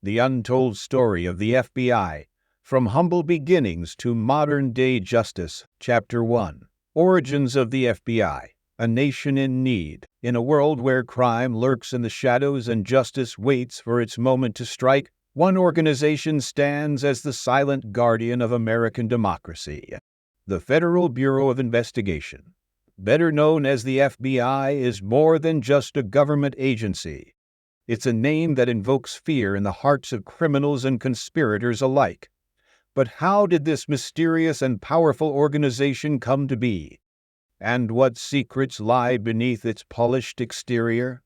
the untold story of the FBI, from humble beginnings to modern-day justice. Chapter 1. Origins of the FBI, a nation in need. In a world where crime lurks in the shadows and justice waits for its moment to strike, one organization stands as the silent guardian of American democracy. The Federal Bureau of Investigation, better known as the FBI, is more than just a government agency. It's a name that invokes fear in the hearts of criminals and conspirators alike. But how did this mysterious and powerful organization come to be? And what secrets lie beneath its polished exterior?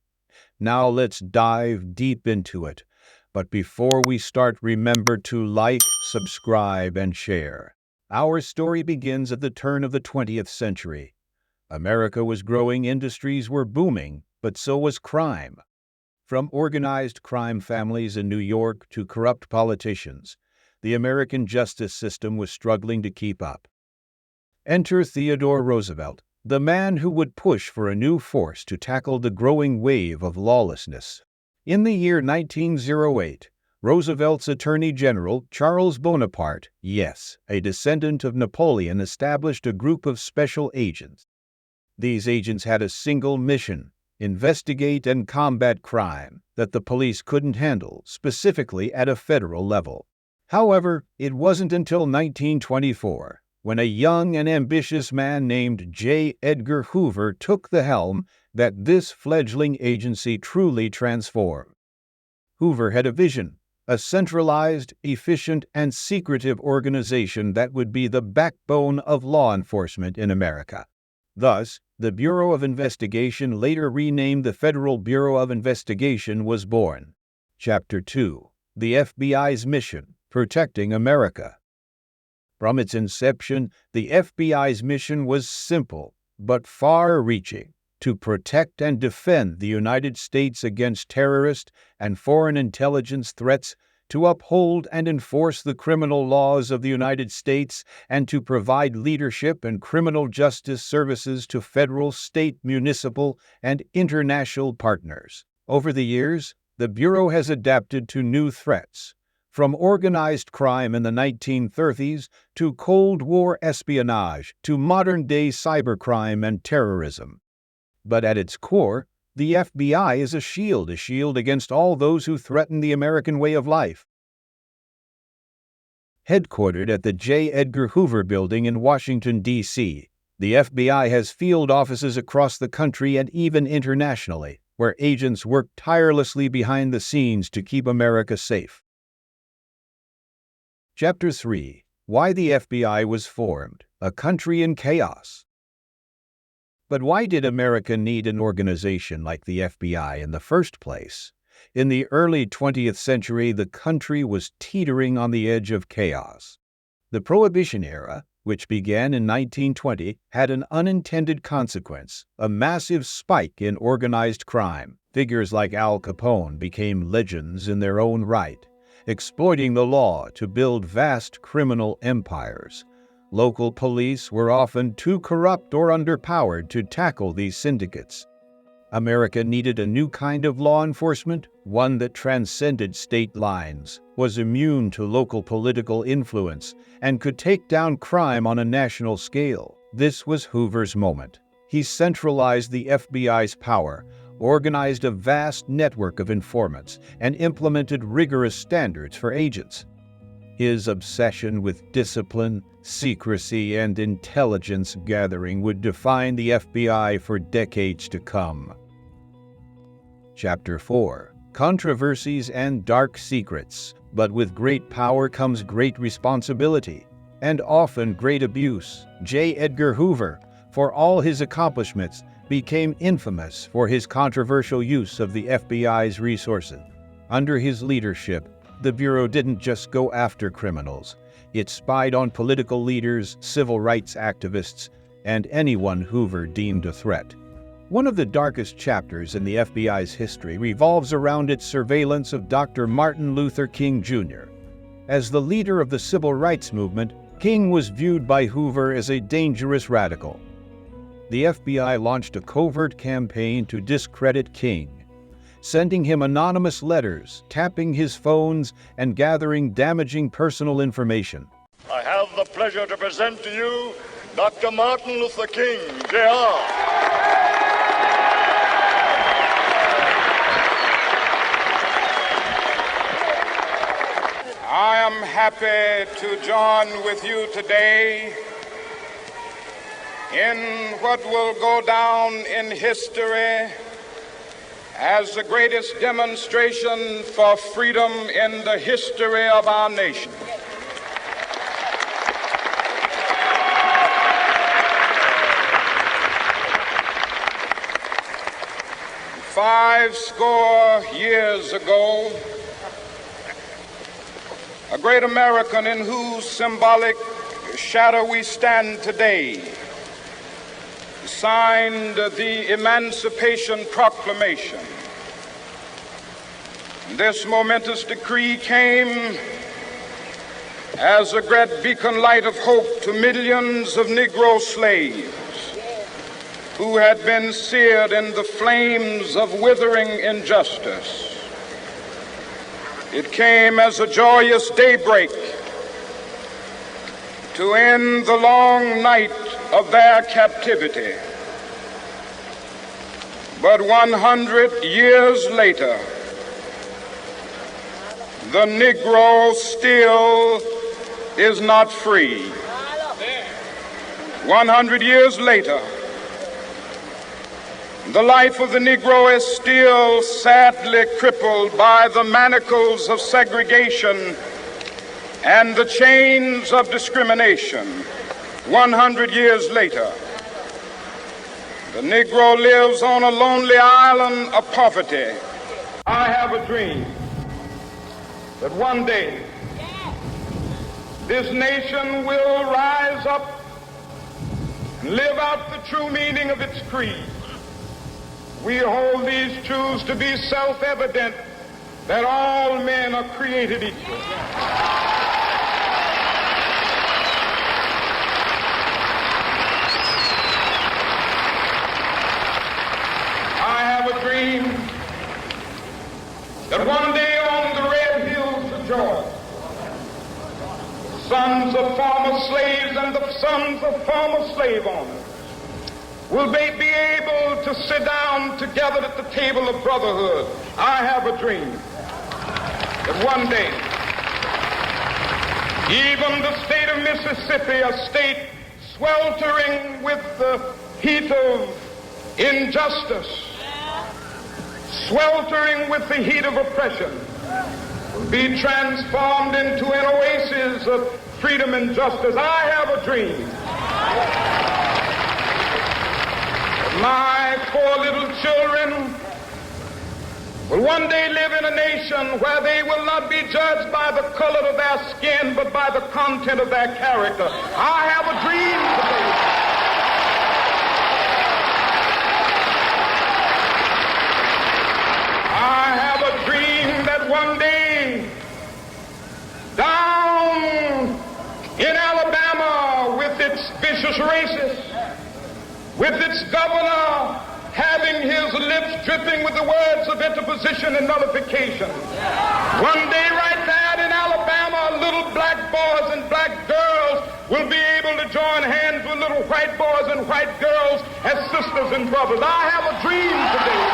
Now let's dive deep into it. But before we start, remember to like, subscribe, and share. Our story begins at the turn of the 20th century. America was growing, industries were booming, but so was crime. From organized crime families in New York to corrupt politicians, the American justice system was struggling to keep up. Enter Theodore Roosevelt, the man who would push for a new force to tackle the growing wave of lawlessness. In the year 1908, Roosevelt's Attorney General, Charles Bonaparte, yes, a descendant of Napoleon, established a group of special agents. These agents had a single mission: investigate and combat crime that the police couldn't handle, specifically at a federal level. However, it wasn't until 1924, when a young and ambitious man named J. Edgar Hoover took the helm, that this fledgling agency truly transformed. Hoover had a vision, a centralized, efficient, and secretive organization that would be the backbone of law enforcement in America. Thus, the Bureau of Investigation, later renamed the Federal Bureau of Investigation, was born. Chapter 2. The FBI's Mission: Protecting America. From its inception, the FBI's mission was simple, but far-reaching: to protect and defend the United States against terrorist and foreign intelligence threats, to uphold and enforce the criminal laws of the United States, and to provide leadership and criminal justice services to federal, state, municipal, and international partners. Over the years, the Bureau has adapted to new threats, from organized crime in the 1930s to Cold War espionage to modern-day cybercrime and terrorism. But at its core, the FBI is a shield against all those who threaten the American way of life. Headquartered at the J. Edgar Hoover Building in Washington, D.C., the FBI has field offices across the country and even internationally, where agents work tirelessly behind the scenes to keep America safe. Chapter 3. Why the FBI was formed: A country in chaos. But why did America need an organization like the FBI in the first place? In the early 20th century, the country was teetering on the edge of chaos. The Prohibition era, which began in 1920, had an unintended consequence: a massive spike in organized crime. Figures like Al Capone became legends in their own right, exploiting the law to build vast criminal empires. Local police were often too corrupt or underpowered to tackle these syndicates. America needed a new kind of law enforcement, one that transcended state lines, was immune to local political influence, and could take down crime on a national scale. This was Hoover's moment. He centralized the FBI's power, organized a vast network of informants, and implemented rigorous standards for agents. His obsession with discipline, secrecy, and intelligence gathering would define the FBI for decades to come. Chapter 4. Controversies and Dark Secrets. But with great power comes great responsibility, and often great abuse. J. Edgar Hoover, for all his accomplishments, became infamous for his controversial use of the FBI's resources. Under his leadership, the Bureau didn't just go after criminals. It spied on political leaders, civil rights activists, and anyone Hoover deemed a threat. One of the darkest chapters in the FBI's history revolves around its surveillance of Dr. Martin Luther King Jr. As the leader of the civil rights movement, King was viewed by Hoover as a dangerous radical. The FBI launched a covert campaign to discredit King. sending him anonymous letters, tapping his phones, and gathering damaging personal information. I have the pleasure to present to you Dr. Martin Luther King, Jr. I am happy to join with you today in what will go down in history as the greatest demonstration for freedom in the history of our nation. Five score years ago, a great American in whose symbolic shadow we stand today signed the Emancipation Proclamation. This momentous decree came as a great beacon light of hope to millions of Negro slaves who had been seared in the flames of withering injustice. It came as a joyous daybreak to end the long night of their captivity. But 100 years later, the Negro still is not free. 100 years later, the life of the Negro is still sadly crippled by the manacles of segregation and the chains of discrimination. 100 years later, the Negro lives on a lonely island of poverty. I have a dream that one day this nation will rise up and live out the true meaning of its creed. We hold these truths to be self-evident, that all men are created equal. I have a dream that one day on the red hills of Georgia, sons of former slaves and the sons of former slave owners will they be able to sit down together at the table of brotherhood. I have a dream that one day, even the state of Mississippi, a state sweltering with the heat of injustice, sweltering with the heat of oppression, will be transformed into an oasis of freedom and justice. I have a dream. My four little children will one day live in a nation where they will not be judged by the color of their skin, but by the content of their character. I have a dream today. I have a dream that one day, down in Alabama with its vicious racists, with its governor having his lips dripping with the words of interposition and nullification. One day right there in Alabama, little black boys and black girls will be able to join hands with little white boys and white girls as sisters and brothers. I have a dream today.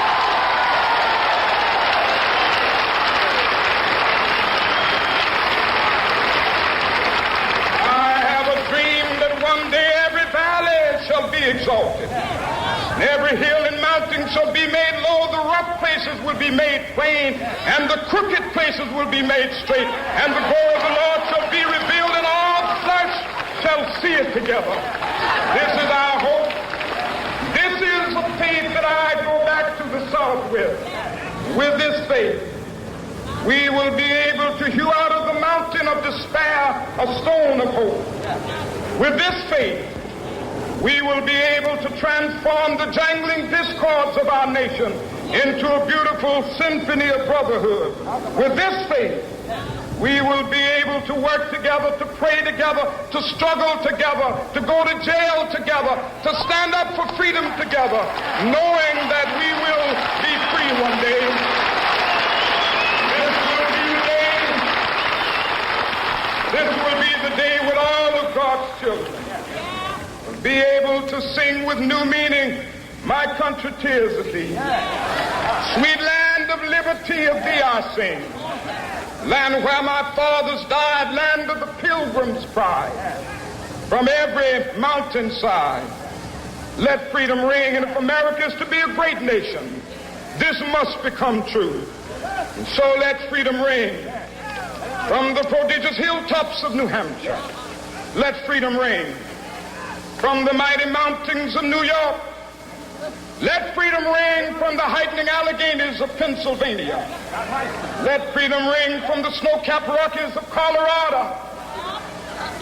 I have a dream that one day every valley shall be exalted, and every hill and mountain shall be made low. The rough places will be made plain, and the crooked places will be made straight, and the glory of the Lord shall be revealed, and all flesh shall see it together. This is our hope. This is the faith that I go back to the South with. With this faith, we will be able to hew out of the mountain of despair a stone of hope. With this faith, we will be able to transform the jangling discords of our nation into a beautiful symphony of brotherhood. With this faith, we will be able to work together, to pray together, to struggle together, to go to jail together, to stand up for freedom together, knowing that we will be free one day. children will be able to sing with new meaning, my country, tears of thee. Sweet land of liberty, of thee I sing. Land where my fathers died, land of the pilgrim's pride. From every mountainside, let freedom ring. And if America is to be a great nation, this must become true. And so let freedom ring. From the prodigious hilltops of New Hampshire, let freedom ring. From the mighty mountains of New York, let freedom ring. From the heightening Alleghenies of Pennsylvania, let freedom ring. From the snow-capped Rockies of Colorado,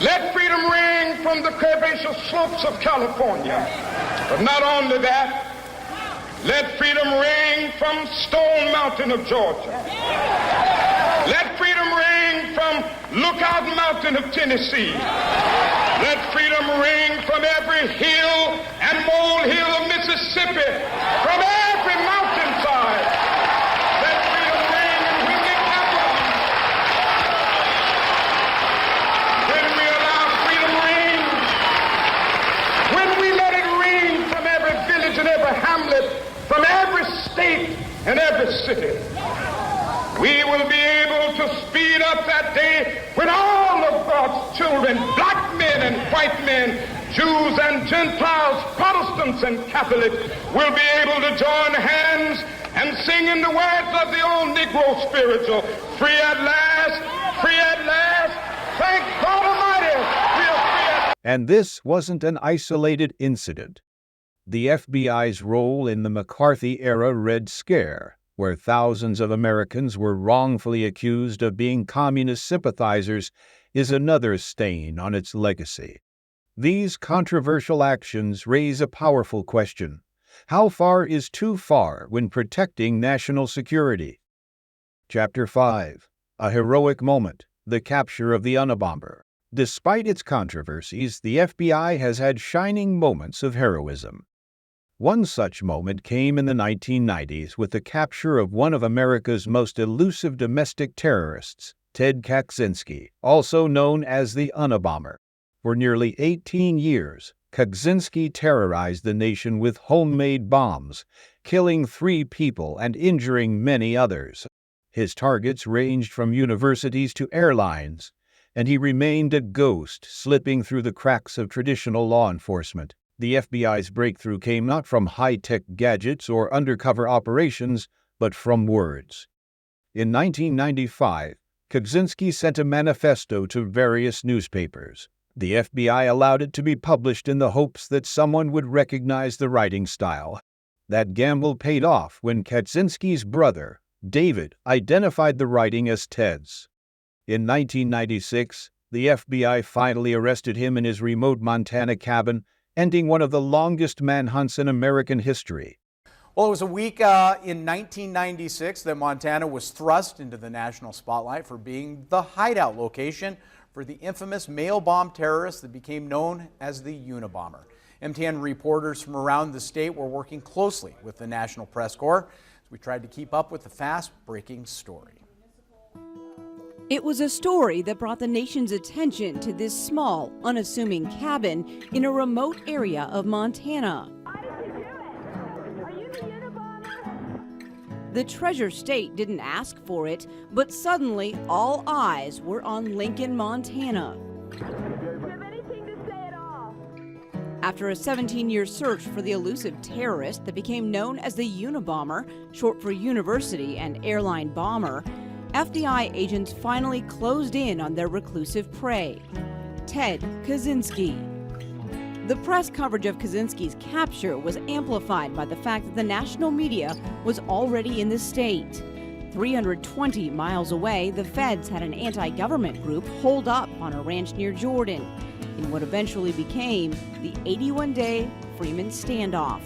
let freedom ring. From the curvaceous slopes of California. But not only that, let freedom ring from Stone Mountain of Georgia. Let freedom ring from Lookout Mountain of Tennessee. Let freedom ring from every hill and molehill of Mississippi, from every mountainside. Let freedom ring, and when it happens, when we allow freedom ring, when we let it ring from every village and every hamlet, from every state and every city, we will be able to speed up that day when all of God's children, black men and white men, Jews and Gentiles, Protestants and Catholics, will be able to join hands and sing in the words of the old Negro spiritual, free at last, thank God Almighty, we are free at. And this wasn't an isolated incident. The FBI's role in the McCarthy-era Red Scare, where thousands of Americans were wrongfully accused of being communist sympathizers, is another stain on its legacy. These controversial actions raise a powerful question. How far is too far when protecting national security? Chapter 5. A heroic moment, the capture of the Unabomber. Despite its controversies, the FBI has had shining moments of heroism. One such moment came in the 1990s with the capture of one of America's most elusive domestic terrorists, Ted Kaczynski, also known as the Unabomber. For nearly 18 years, Kaczynski terrorized the nation with homemade bombs, killing 3 people and injuring many others. His targets ranged from universities to airlines, and he remained a ghost slipping through the cracks of traditional law enforcement. The FBI's breakthrough came not from high-tech gadgets or undercover operations, but from words. In 1995, Kaczynski sent a manifesto to various newspapers. The FBI allowed it to be published in the hopes that someone would recognize the writing style. That gamble paid off when Kaczynski's brother, David, identified the writing as Ted's. In 1996, the FBI finally arrested him in his remote Montana cabin, ending one of the longest manhunts in American history. Well, it was a week in 1996 that Montana was thrust into the national spotlight for being the hideout location for the infamous mail bomb terrorist that became known as the Unabomber. MTN reporters from around the state were working closely with the National Press Corps as we tried to keep up with the fast-breaking story. It was a story that brought the nation's attention to this small, unassuming cabin in a remote area of Montana. The Treasure State didn't ask for it, but suddenly all eyes were on Lincoln, Montana. After a 17-year search for the elusive terrorist that became known as the Unabomber, short for University and Airline Bomber, FBI agents finally closed in on their reclusive prey, Ted Kaczynski. The press coverage of Kaczynski's capture was amplified by the fact that the national media was already in the state. 320 miles away, the feds had an anti-government group holed up on a ranch near Jordan in what eventually became the 81-day Freeman standoff.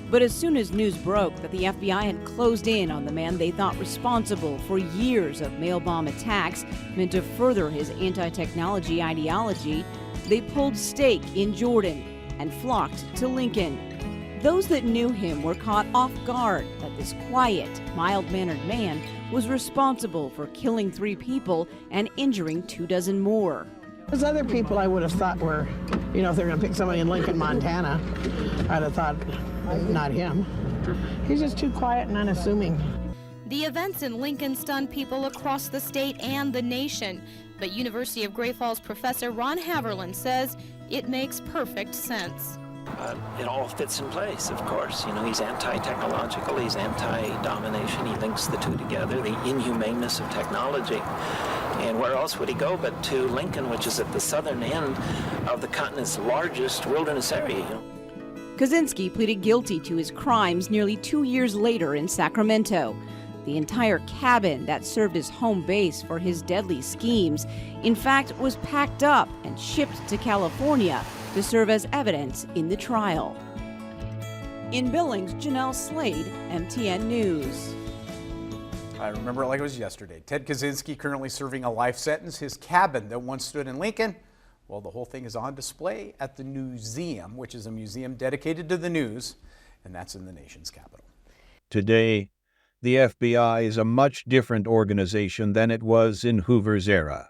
But as soon as news broke that the FBI had closed in on the man they thought responsible for years of mail bomb attacks meant to further his anti-technology ideology, they pulled stake in Jordan and flocked to Lincoln. Those that knew him were caught off guard that this quiet, mild-mannered man was responsible for killing 3 people and injuring 24 more. There's other people I would have thought were, you know, if they're going to pick somebody in Lincoln, Montana, I'd have thought not him. He's just too quiet and unassuming. The events in Lincoln stunned people across the state and the nation, but University of Great Falls professor Ron Haverland says it makes perfect sense. It all fits in place, of course. You know, he's anti-technological, he's anti-domination. He links the two together, the inhumaneness of technology. And where else would he go but to Lincoln, which is at the southern end of the continent's largest wilderness area, you know? Kaczynski pleaded guilty to his crimes nearly 2 years later in Sacramento. The entire cabin that served as home base for his deadly schemes, in fact, was packed up and shipped to California to serve as evidence in the trial. In Billings, Janelle Slade, MTN News. I remember it like it was yesterday. Ted Kaczynski currently serving a life sentence. His cabin that once stood in Lincoln, well, the whole thing is on display at the Newseum, which is a museum dedicated to the news, and that's in the nation's capital. Today, the FBI is a much different organization than it was in Hoover's era.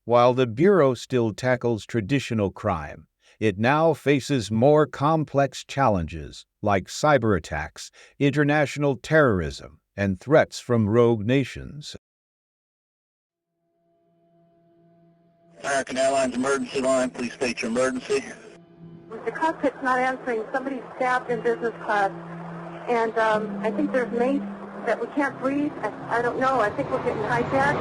While the Bureau still tackles traditional crime, it now faces more complex challenges like cyber attacks, international terrorism, and threats from rogue nations. American Airlines emergency line, please state your emergency. The cockpit's not answering. Somebody's stabbed in business class. And I think there's mates that we can't breathe. I don't know. I think we're getting hijacked.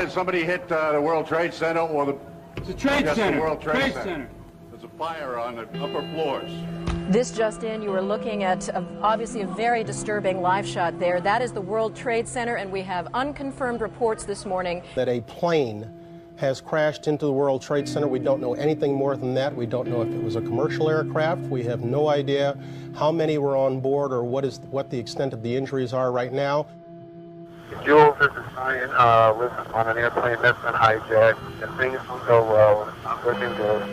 Somebody hit the World Trade Center or the... It's a Trade Center. The World Trade Center. Center. There's a fire on the upper floors. This just in, you were looking at obviously a very disturbing live shot there. That is the World Trade Center, and we have unconfirmed reports this morning that a plane has crashed into the World Trade Center. We don't know anything more than that. We don't know if it was a commercial aircraft. We have no idea how many were on board or what the extent of the injuries are right now. Jules, this is Ryan. Listen, on an airplane that's been hijacked, and things don't go well. It's not looking good.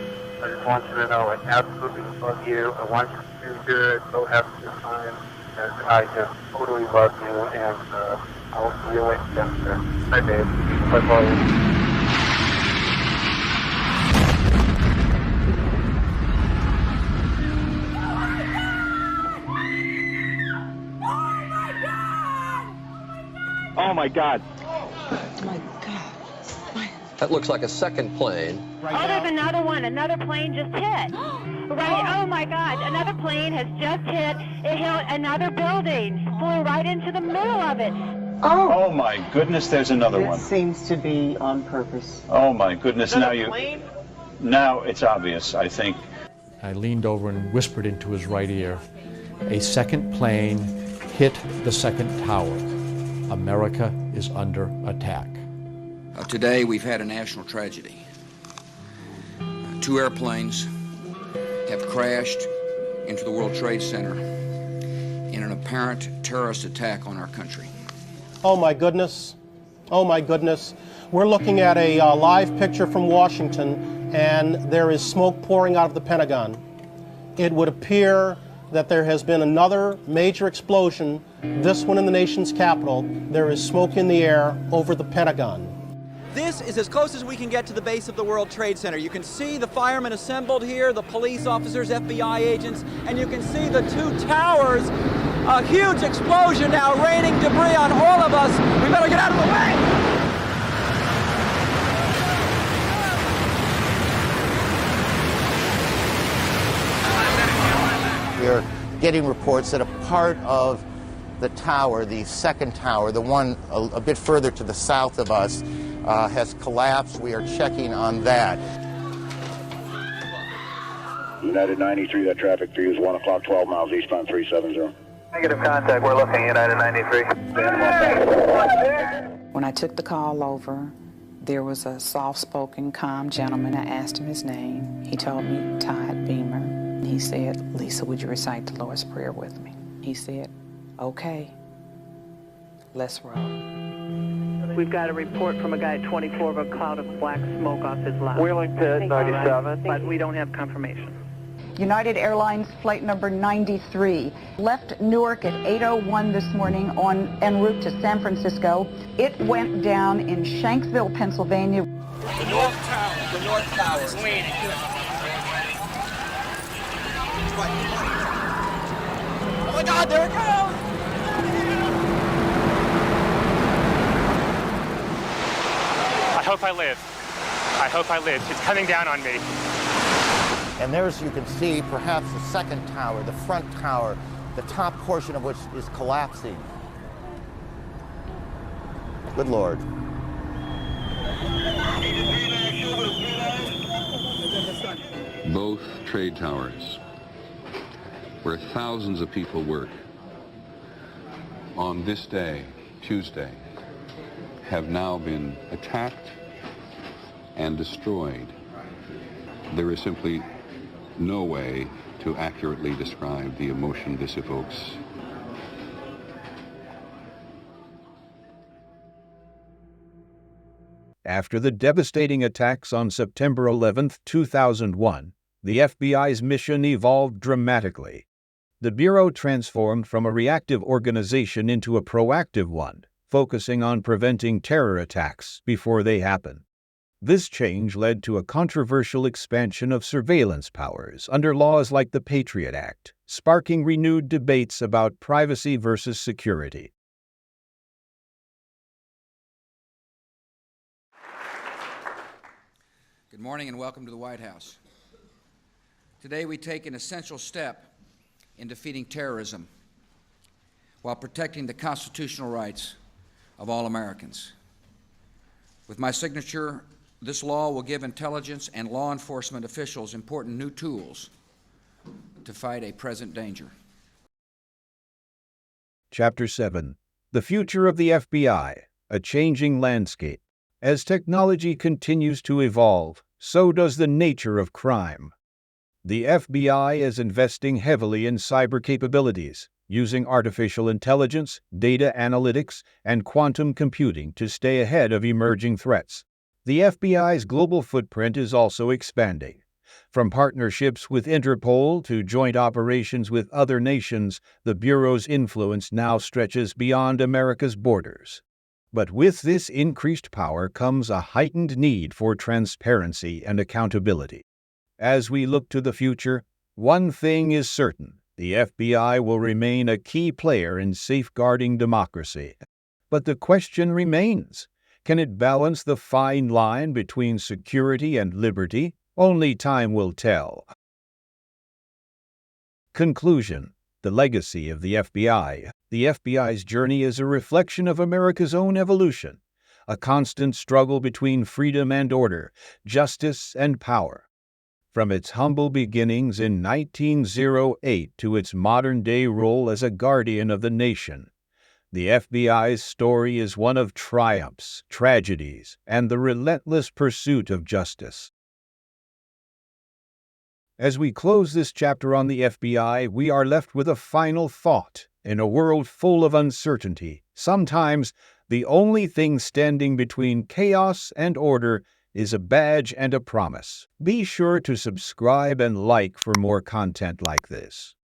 I just want you to know I absolutely love you. I want you to do good. So have a good time. And I just totally love you, and I'll see you later. Bye, babe. Bye-bye. Oh my God. Oh my God. That looks like a second plane. Oh, there's another one. Another plane just hit. Right. Oh my God. Another plane has just hit. It hit another building. Flew right into the middle of it. Oh my goodness, there's another one. It seems to be on purpose. Oh my goodness, now it's obvious, I think. I leaned over and whispered into his right ear. A second plane hit the second tower. America is under attack. Today we've had a national tragedy. 2 airplanes have crashed into the World Trade Center in an apparent terrorist attack on our country. Oh my goodness. Oh my goodness. We're looking at a live picture from Washington, and there is smoke pouring out of the Pentagon. It would appear that there has been another major explosion, this one in the nation's capital. There is smoke in the air over the Pentagon. This is as close as we can get to the base of the World Trade Center. You can see the firemen assembled here, the police officers, FBI agents, and you can see the 2 towers. A huge explosion now, raining debris on all of us. We better get out of the way! We're getting reports that a part of the tower, the second tower, the one a bit further to the south of us, has collapsed. We are checking on that. United 93, that traffic for you is 1 o'clock, 12 miles eastbound 370. Negative contact, we're looking, United 93. When I took the call over, there was a soft-spoken, calm gentleman. I asked him his name. He told me Todd Beamer. He said, "Lisa, would you recite the Lord's Prayer with me?" He said, "Okay, let's roll." We've got a report from a guy at 24 of a cloud of black smoke off his left. Wheeling Pit 97. But we don't have confirmation. United Airlines flight number 93 left Newark at 8:01 this morning en route to San Francisco. It went down in Shanksville, Pennsylvania. The North Tower is waiting. Oh my God, there it goes! I hope I live. I hope I live. It's coming down on me. And there's, you can see, perhaps the second tower, the front tower, the top portion of which is collapsing. Good Lord. Both trade towers, where thousands of people work, on this day, Tuesday, have now been attacked and destroyed. There is simply no way to accurately describe the emotion this evokes. After the devastating attacks on September 11, 2001, the FBI's mission evolved dramatically. The Bureau transformed from a reactive organization into a proactive one, focusing on preventing terror attacks before they happen. This change led to a controversial expansion of surveillance powers under laws like the Patriot Act, sparking renewed debates about privacy versus security. Good morning and welcome to the White House. Today we take an essential step in defeating terrorism while protecting the constitutional rights of all Americans. With my signature, this law will give intelligence and law enforcement officials important new tools to fight a present danger. Chapter 7. The Future of the FBI, A Changing Landscape. As technology continues to evolve, so does the nature of crime. The FBI is investing heavily in cyber capabilities, using artificial intelligence, data analytics, and quantum computing to stay ahead of emerging threats. The FBI's global footprint is also expanding. From partnerships with Interpol to joint operations with other nations, the Bureau's influence now stretches beyond America's borders. But with this increased power comes a heightened need for transparency and accountability. As we look to the future, one thing is certain: the FBI will remain a key player in safeguarding democracy. But the question remains: can it balance the fine line between security and liberty? Only time will tell. Conclusion: the legacy of the FBI. The FBI's journey is a reflection of America's own evolution, a constant struggle between freedom and order, justice and power. From its humble beginnings in 1908 to its modern-day role as a guardian of the nation, the FBI's story is one of triumphs, tragedies, and the relentless pursuit of justice. As we close this chapter on the FBI, we are left with a final thought. In a world full of uncertainty, sometimes the only thing standing between chaos and order is a badge and a promise. Be sure to subscribe and like for more content like this.